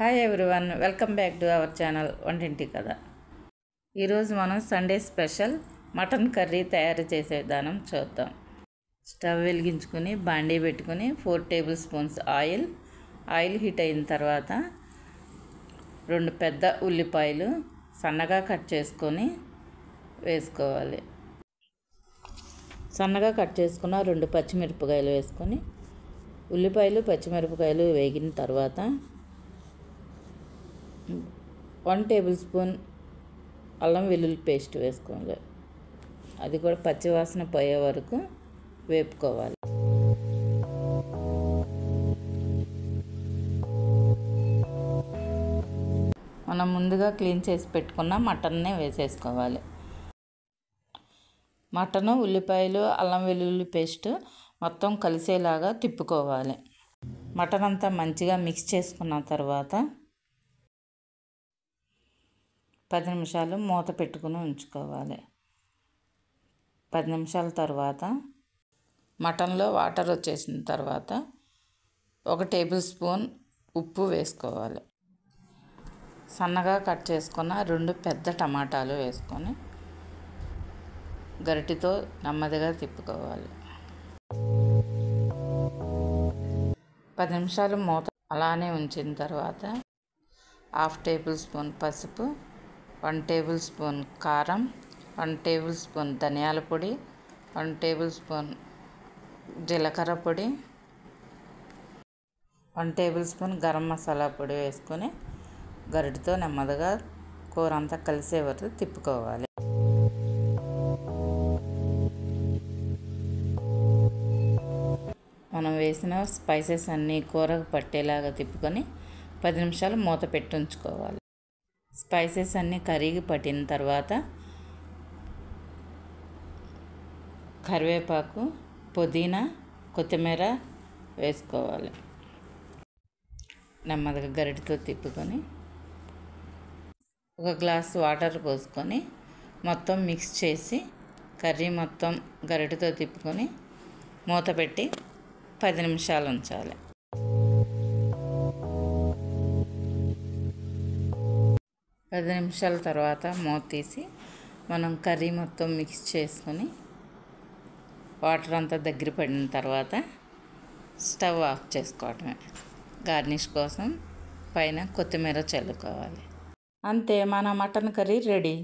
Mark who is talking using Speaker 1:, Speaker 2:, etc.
Speaker 1: Hi everyone, welcome back to our channel వంటింటి కథ. ఈరోజు మనం సండే స్పెషల్ మటన్ కర్రీ తయారు చేసే విధానం చూద్దాం. స్టవ్ వెలిగించుకొని బాండీ పెట్టుకొని 4 టేబుల్ స్పూన్స్ ఆయిల్ హీట్ అయిన తర్వాత 2 పెద్ద ఉల్లిపాయలు సన్నగా కట్ చేసుకొని వేసుకోవాలి. సన్నగా కట్ చేసుకున్న 2 పచ్చిమిరపకాయలు వేసుకొని ఉల్లిపాయలు పచ్చిమిరపకాయలు వేగిన తర్వాత 1 టేబుల్ స్పూన్ అల్లం వెల్లుల్లి పేస్ట్ వేసుకోవాలి. అది కూడా పచ్చివాసన పోయే వరకు వేపుకోవాలి. మనం ముందుగా క్లీన్ చేసి పెట్టుకున్న మటన్నే వేసేసుకోవాలి. మటను, ఉల్లిపాయలు, అల్లం వెల్లుల్లి పేస్ట్ మొత్తం కలిసేలాగా తిప్పుకోవాలి. మటన్ అంతా మంచిగా మిక్స్ చేసుకున్న తర్వాత 10 నిమిషాలు మూత పెట్టుకుని ఉంచుకోవాలి. 10 నిమిషాల తర్వాత మటన్లో వాటర్ వచ్చేసిన తర్వాత 1 టేబుల్ స్పూన్ ఉప్పు వేసుకోవాలి. సన్నగా కట్ చేసుకున్న 2 పెద్ద టమాటాలు వేసుకొని గరిటెతో నెమ్మదిగా తిప్పుకోవాలి. 10 నిమిషాలు మూత అలానే ఉంచిన తర్వాత 1/2 టేబుల్ స్పూన్ పసుపు, 1 టేబుల్ స్పూన్ కారం, 1 టేబుల్ స్పూన్ ధనియాల పొడి, 1 టేబుల్ స్పూన్ జీలకర్ర పొడి, 1 టేబుల్ స్పూన్ గరం మసాలా పొడి వేసుకొని గరిటెతో నెమ్మదిగా కూర అంతా కలిసే వరకు తిప్పుకోవాలి. మనం వేసిన స్పైసెస్ అన్నీ కూరకు పట్టేలాగా తిప్పుకొని 10 నిమిషాలు మూత పెట్టి ఉంచుకోవాలి. స్పైసెస్ అన్నీ కర్రీకి పట్టిన తర్వాత కరివేపాకు, పుదీనా, కొత్తిమీర వేసుకోవాలి. నెమ్మదిగా గరిటెతో తిప్పుకొని 1 గ్లాస్ వాటర్ పోసుకొని మొత్తం మిక్స్ చేసి కర్రీ మొత్తం గరిటెతో తిప్పుకొని మూత పెట్టి 10 నిమిషాలు ఉంచాలి. 10 నిమిషాల తర్వాత మూత తీసి మనం కర్రీ మొత్తం మిక్స్ చేసుకొని వాటర్ అంతా దగ్గర పడిన తర్వాత స్టవ్ ఆఫ్ చేసుకోవటమే. గార్నిష్ కోసం పైన కొత్తిమీర చల్లుకోవాలి. అంతే, మన మటన్ కర్రీ రెడీ.